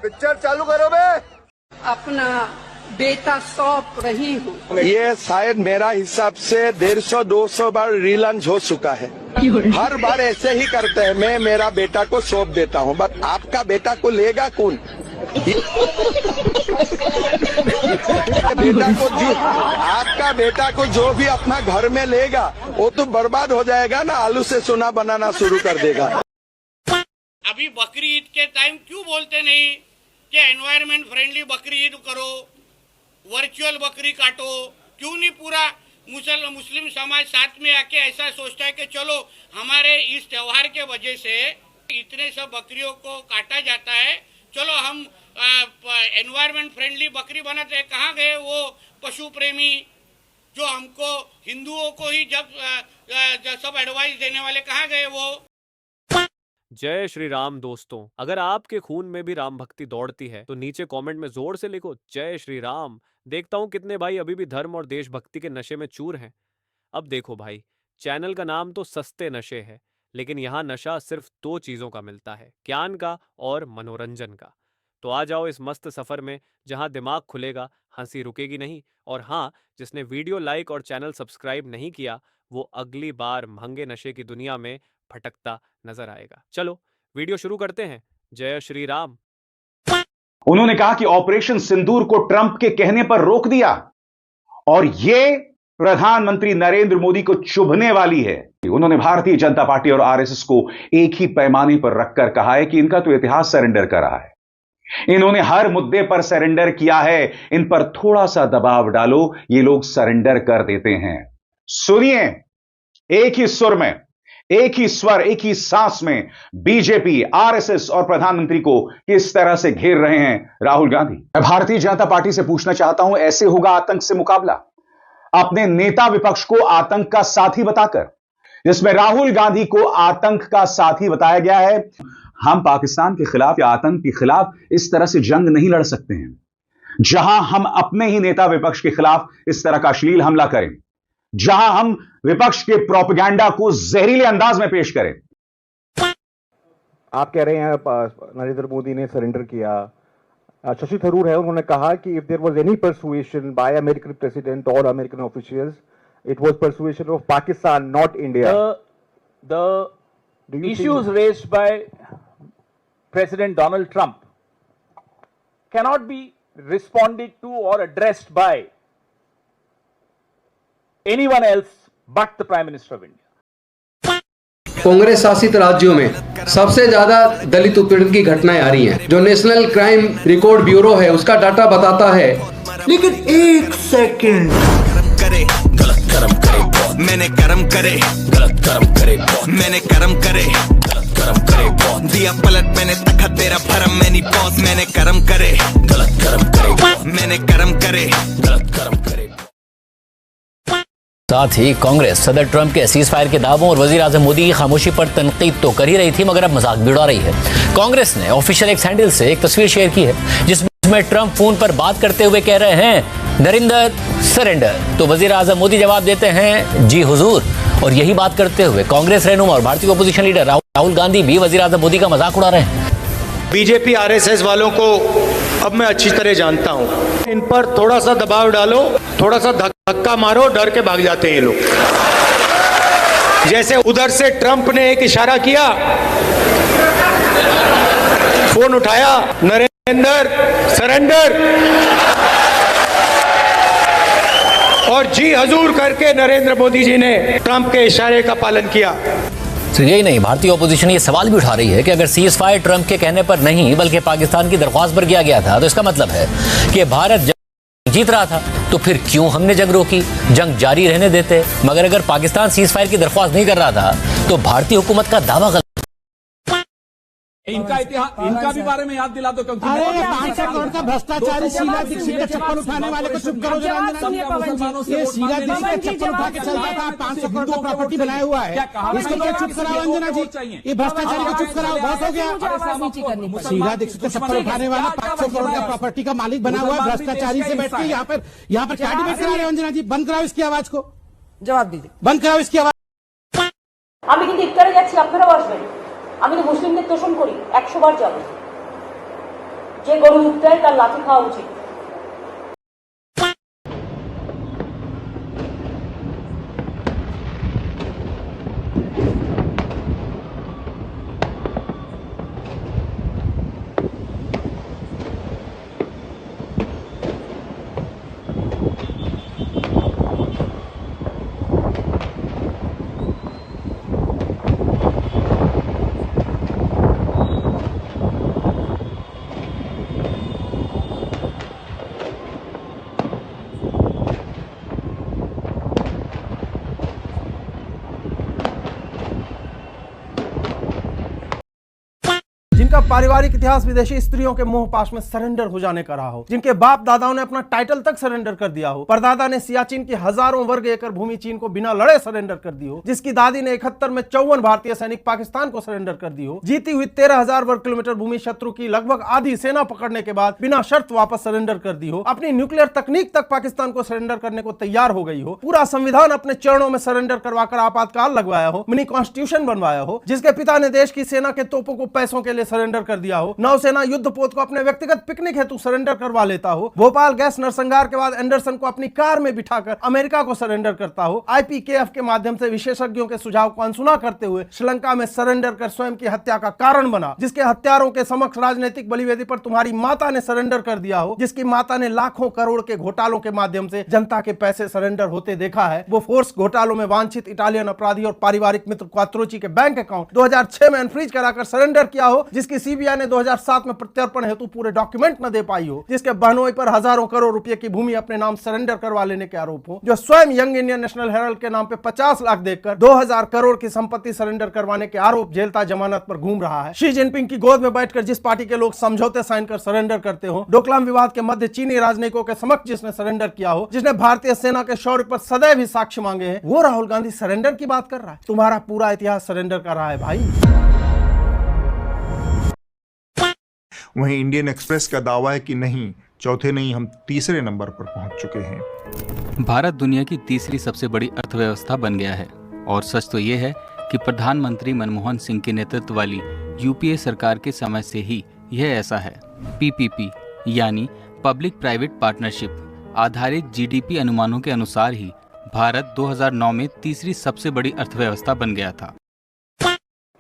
Picture चालू करो बे। अपना बेटा सौंप रही हूँ। ये शायद मेरा हिसाब से 150-200 बार रीलॉन्च हो चुका है। हर बार ऐसे ही करते हैं, मैं मेरा बेटा को सौंप देता हूँ, बट आपका बेटा को लेगा कौन? आपका बेटा को जो भी अपना घर में लेगा वो तो बर्बाद हो जाएगा ना, आलू से सोना बनाना शुरू कर देगा। अभी बकरी ईद के टाइम क्यों बोलते नहीं कि एनवायरमेंट फ्रेंडली बकरी ईद करो, वर्चुअल बकरी काटो? क्यों नहीं पूरा मुस्लिम समाज साथ में आके ऐसा सोचता है कि चलो हमारे इस त्योहार के वजह से इतने सब बकरियों को काटा जाता है, चलो हम एनवायरमेंट फ्रेंडली बकरी बनाते हैं। कहाँ गए वो पशु प्रेमी जो हमको हिंदुओं को ही जब सब एडवाइस देने वाले, कहाँ गए वो? जय श्री राम दोस्तों, अगर आपके खून में भी राम भक्ति दौड़ती है तो नीचे कमेंट में जोर से लिखो जय श्री राम। देखता हूं कितने भाई अभी भी धर्म और देशभक्ति के नशे में चूर हैं। अब देखो भाई, चैनल का नाम तो सस्ते नशे है, लेकिन यहाँ नशा सिर्फ 2 चीजों का मिलता है, ज्ञान का और मनोरंजन का। तो आ जाओ इस मस्त सफर में जहां दिमाग खुलेगा, हंसी रुकेगी नहीं, और हाँ, जिसने वीडियो लाइक और चैनल सब्सक्राइब नहीं किया वो अगली बार महंगे नशे की दुनिया में भटकता नजर आएगा। चलो वीडियो शुरू करते हैं। जय श्री राम। उन्होंने कहा कि ऑपरेशन सिंदूर को ट्रंप के कहने पर रोक दिया और यह प्रधानमंत्री नरेंद्र मोदी को चुभने वाली है। उन्होंने भारतीय जनता पार्टी और आरएसएस को एक ही पैमाने पर रखकर कहा है कि इनका तो इतिहास सरेंडर कर रहा है, इन्होंने हर मुद्दे पर सरेंडर किया है, इन पर थोड़ा सा दबाव डालो ये लोग सरेंडर कर देते हैं। सुनिए, एक ही सुर में, एक ही स्वर, एक ही सांस में बीजेपी, आरएसएस और प्रधानमंत्री को किस तरह से घेर रहे हैं राहुल गांधी। मैं भारतीय जनता पार्टी से पूछना चाहता हूं, ऐसे होगा आतंक से मुकाबला? अपने नेता विपक्ष को आतंक का साथी बताकर, जिसमें राहुल गांधी को आतंक का साथी बताया गया है। हम पाकिस्तान के खिलाफ या आतंक के खिलाफ इस तरह से जंग नहीं लड़ सकते हैं जहां हम अपने ही नेता विपक्ष के खिलाफ इस तरह का अश्लील हमला करें, जहां हम विपक्ष के प्रोपेगेंडा को जहरीले अंदाज में पेश करें। आप कह रहे हैं नरेंद्र मोदी ने सरेंडर किया। शशि थरूर है, उन्होंने कहा कि if there was any persuasion by American president और American officials, it was persuasion of Pakistan, not India. The issues raised by President Donald Trump cannot be responded to or addressed by anyone else but the Prime Minister of India. Congress शासित राज्यों में सबसे ज्यादा दलित उत्पीड़न की घटनाएं आ रही हैं। जो नेशनल क्राइम रिकॉर्ड ब्यूरो है उसका डाटा बताता है। लेकिन एक सेकंड, गलत कर्म करे, मैंने कर्म करे, गलत कर्म करे, मैंने कर्म करे, गलत कर्म करे, दिया पलट मैंने तखत तेरा भरम, मैंने पौस, मैंने कर्म करे, गलत कर्म करे, मैंने कर्म करे, गलत कर्म करे। साथ ही कांग्रेस सदर ट्रंप के सीज फायर के दावों और वजीर आजम मोदी की खामोशी पर तनकीद तो कर ही रही थी, मगर अब मजाक भी उड़ा रही है। कांग्रेस ने ऑफिशियल एक्स हैंडल से एक तस्वीर शेयर की है जिसमें ट्रंप फोन पर बात करते हुए कह रहे हैं नरेंद्र सरेंडर, तो वजीर आजम मोदी जवाब देते हैं जी हुजूर। और यही बात करते हुए कांग्रेस रहनुमा और भारतीय अपोजिशन लीडर राहुल गांधी भी वजीर आजम मोदी का मजाक उड़ा रहे हैं। बीजेपी आरएसएस वालों को अब मैं अच्छी तरह जानता हूं, इन पर थोड़ा सा दबाव डालो, थोड़ा सा धक्का मारो, डर के भाग जाते हैं ये लोग। जैसे उधर से ट्रंप ने एक इशारा किया, फोन उठाया, नरेंद्र सरेंडर, और जी हजूर करके नरेंद्र मोदी जी ने ट्रंप के इशारे का पालन किया। तो यही नहीं, भारतीय ऑपोजिशन ये सवाल भी उठा रही है कि अगर सीज फायर ट्रंप के कहने पर नहीं बल्कि पाकिस्तान की दरख्वास्त पर किया गया था तो इसका मतलब है कि भारत जंग जीत रहा था, तो फिर क्यों हमने जंग रोकी? जंग जारी रहने देते। मगर अगर पाकिस्तान सीज फायर की दरख्वास्त नहीं कर रहा था तो भारतीय हुकूमत का दावा गलत। इनका इतिहास, इनका भी बारे में याद दिला दो, क्योंकि 500 करोड़ का भ्रष्टाचारी शीला दीक्षित के चप्पल उठाने वाले को चुप करो जरा। ये शीला दीक्षित के चप्पल उठा के चलता था, 500 करोड़ का प्रॉपर्टी बनाया हुआ है, इसको क्या चुप कराओ अंजना जी? ये भ्रष्टाचारी को चुप कराओ, बहुत हो गया। शीला दीक्षित के चप्पल उठाने वाला 500 करोड़ का प्रॉपर्टी का मालिक बना हुआ है, भ्रष्टाचारी से बैठ के यहाँ पर क्या डिबेट करा रहे हो अंजना जी? बंद कराओ इसकी आवाज को, जवाब दीजिए, बंद कराओ इसकी आवाज। আমি কিন্তু ইফতারে যাচ্ছি, আপনারাও আসবেন। আমি তো মুসলিমদের তোষণ করি, 100 বার যাব। যে গরু উঠতে হয় তার লাঠি খাওয়া উচিত। जिनका पारिवारिक इतिहास विदेशी स्त्रियों के मोह पाश में सरेंडर हो जाने का रहा हो, जिनके बाप दादाओं ने अपना टाइटल तक सरेंडर कर दिया हो, परदादा ने सियाचिन की हजारों वर्ग एकड़ भूमि चीन को बिना लड़े सरेंडर कर दी हो, जिसकी दादी ने 71 में 54 भारतीय सैनिक पाकिस्तान को सरेंडर कर दी हो, जीती हुई 13,000 वर्ग किलोमीटर भूमि शत्रु की लगभग आधी सेना पकड़ने के बाद बिना शर्त वापस सरेंडर कर दी हो, अपनी न्यूक्लियर तकनीक तक पाकिस्तान को सरेंडर करने को तैयार हो गई हो, पूरा संविधान अपने चरणों में सरेंडर करवाकर आपातकाल लगवाया हो, मिनी कॉन्स्टिट्यूशन बनवाया हो, जिसके पिता ने देश की सेना के तोपों को पैसों के लिए सरेंडर कर दिया हो, नौसेना युद्ध पोत को अपने व्यक्तिगत पिकनिक हेतु सरेंडर करवा लेता हो, भोपाल गैस नरसंहार के बाद एंडरसन को अपनी कार में बिठाकर अमेरिका को सरेंडर करता हो, आईपीकेएफ के माध्यम से विशेषज्ञों के सुझाव को अनसुना करते हुए श्रीलंका में सरेंडर कर स्वयं की हत्या का कारण बना, जिसके हत्यारों के समक्ष राजनीतिक बलिवेदी पर तुम्हारी माता ने सरेंडर कर दिया हो, जिसकी माता ने लाखों करोड़ के घोटालों के माध्यम से जनता के पैसे सरेंडर होते देखा है, वो फोर्स घोटालों में वांछित इटालियन अपराधी और पारिवारिक मित्र क्वात्रोची के बैंक अकाउंट 2006 में अनफ्रीज कराकर सरेंडर किया हो, जिसकी सीबीआई ने 2007 में प्रत्यर्पण हेतु पूरे डॉक्यूमेंट न दे पाई हो, जिसके बहनोई पर हजारों करोड़ रुपए की भूमि अपने नाम सरेंडर करवा लेने के आरोप हो, जो स्वयं यंग इंडियन नेशनल हेराल्ड के नाम पे 50 लाख देकर 2000 करोड़ की संपत्ति सरेंडर करवाने के आरोप झेलता जमानत पर घूम रहा है, शी जिनपिंग की गोद में बैठकर जिस पार्टी के लोग समझौते साइन कर सरेंडर करते हो, डोकलाम विवाद के मध्य चीनी राजनयिकों के समक्ष जिसने सरेंडर किया हो, जिसने भारतीय सेना के शौर्य पर सदैव ही साक्ष्य मांगे हैं, वो राहुल गांधी सरेंडर की बात कर रहा है। तुम्हारा पूरा इतिहास सरेंडर कर रहा है भाई। वहीं इंडियन एक्सप्रेस का दावा है कि नहीं, चौथे नहीं, हम तीसरे नंबर पर पहुंच चुके हैं। भारत दुनिया की तीसरी सबसे बड़ी अर्थव्यवस्था बन गया है और सच तो ये है कि प्रधानमंत्री मनमोहन सिंह के नेतृत्व वाली यूपीए सरकार के समय से ही यह ऐसा है। पीपीपी यानी पब्लिक प्राइवेट पार्टनरशिप आधारित जीडीपी अनुमानों के अनुसार ही भारत 2009 में तीसरी सबसे बड़ी अर्थव्यवस्था बन गया था।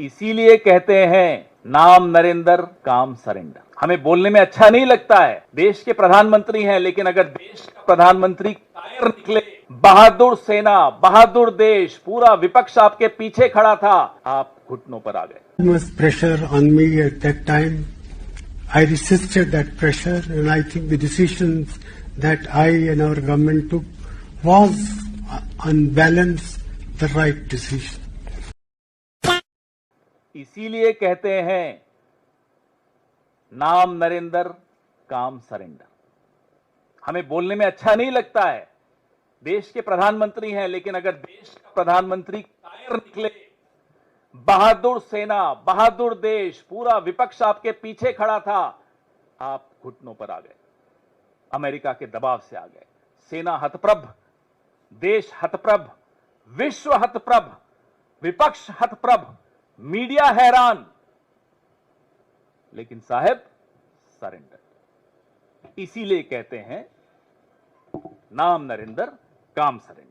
इसीलिए कहते हैं नाम नरेंद्र काम सरेंडर। हमें बोलने में अच्छा नहीं लगता है, देश के प्रधानमंत्री हैं, लेकिन अगर देश का प्रधानमंत्री कायर निकले, बहादुर सेना, बहादुर देश, पूरा विपक्ष आपके पीछे खड़ा था, आप घुटनों पर आ गए। Pressure on me at that time. I resisted that pressure, and I think the decisions that I and our government took was on balance the right decision. इसीलिए कहते हैं नाम नरेंद्र काम सरेंडर। हमें बोलने में अच्छा नहीं लगता है, देश के प्रधानमंत्री हैं, लेकिन अगर देश का प्रधानमंत्री कायर निकले, बहादुर सेना, बहादुर देश, पूरा विपक्ष आपके पीछे खड़ा था, आप घुटनों पर आ गए, अमेरिका के दबाव से आ गए। सेना हतप्रभ, देश हतप्रभ, विश्व हतप्रभ, विपक्ष हतप्रभ, मीडिया हैरान, लेकिन साहब सरेंडर। इसीलिए कहते हैं नाम नरेंद्र काम सरेंडर।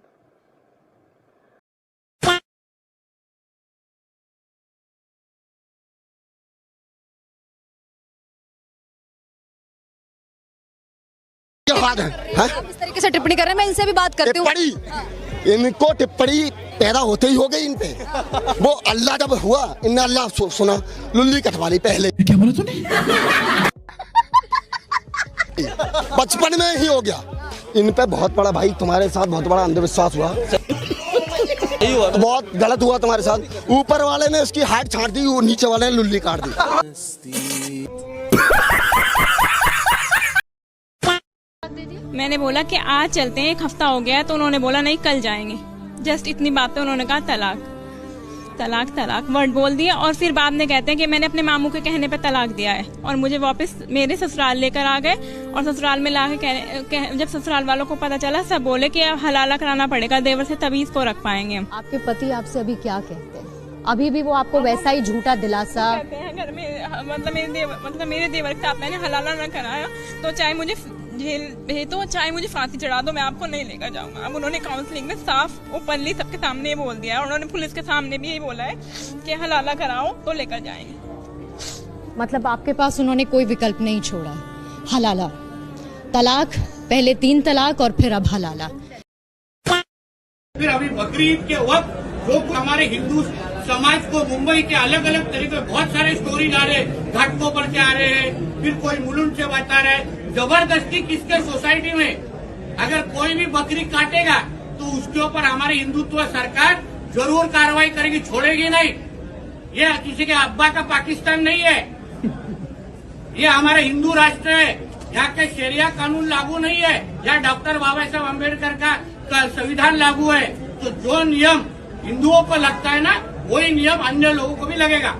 आप इस तरीके से टिप्पणी कर रहे हैं, मैं इनसे भी बात करती हूँ। इनको टिप्पणी पैदा होते ही हो गई इन पे। वो अल्लाह जब हुआ, इन्ना अल्लाह सुना, लुल्ली कटवा ली पहले। क्या बोला तूने? बचपन में ही हो गया। इन पे बहुत बड़ा भाई, तुम्हारे साथ बहुत बड़ा अंधविश्वास हुआ। तो बहुत गलत हुआ तुम्हारे साथ। ऊपर वाले ने उसकी हाइट छाट दी, नीचे वाले ने लुल्ली काट दी। मैंने बोला कि आज चलते हैं, 1 हफ्ता हो गया है, तो उन्होंने बोला नहीं कल जाएंगे। जस्ट इतनी बात पे उन्होंने कहा तलाक तलाक तलाक वर्ड बोल दिया, और फिर बाद में कहते हैं कि मैंने अपने मामू के कहने पे तलाक दिया है, और मुझे वापस मेरे ससुराल लेकर आ गए, और ससुराल में ला के जब ससुराल वालों को पता चला, सब बोले कि अब हलाला कराना पड़ेगा देवर से, तभी इसको रख पाएंगे हम। आपके पति आपसे अभी क्या कहते हैं? अभी भी वो आपको वैसा ही झूठा दिलासा कहते हैं घर में, मतलब मेरे देवर के साथ मैंने हलाला ना कराया तो चाहे मुझे जेल भेज दो, चाहे मुझे फांसी चढ़ा दो, मैं आपको नहीं लेकर जाऊंगा। अब उन्होंने काउंसलिंग में साफ ओपनली सबके सामने बोल दिया है, उन्होंने पुलिस के सामने भी यही बोला है कि हलाला कराओ तो लेकर जाएंगे। मतलब आपके पास उन्होंने कोई विकल्प नहीं छोड़ा, हलाला, तलाक, पहले 3 तलाक और फिर अब हलाला। फिर अभी बकरीद के वक्त जो हमारे हिंदू समाज को मुंबई के अलग अलग तरीके बहुत सारे स्टोरी आ रहे, घाटों पर से आ रहे हैं, फिर कोई मुलुंड से बता रहे, जबरदस्ती किसके सोसाइटी में अगर कोई भी बकरी काटेगा तो उसके ऊपर हमारी हिंदुत्व सरकार जरूर कार्रवाई करेगी, छोड़ेगी नहीं। ये किसी के अब्बा का पाकिस्तान नहीं है, ये हमारा हिंदू राष्ट्र है, यहाँ के शरिया कानून लागू नहीं है, यहाँ डॉक्टर बाबा साहब अम्बेडकर का संविधान लागू है। तो जो नियम हिंदुओं पर लगता है ना, वही नियम अन्य लोगों को भी लगेगा।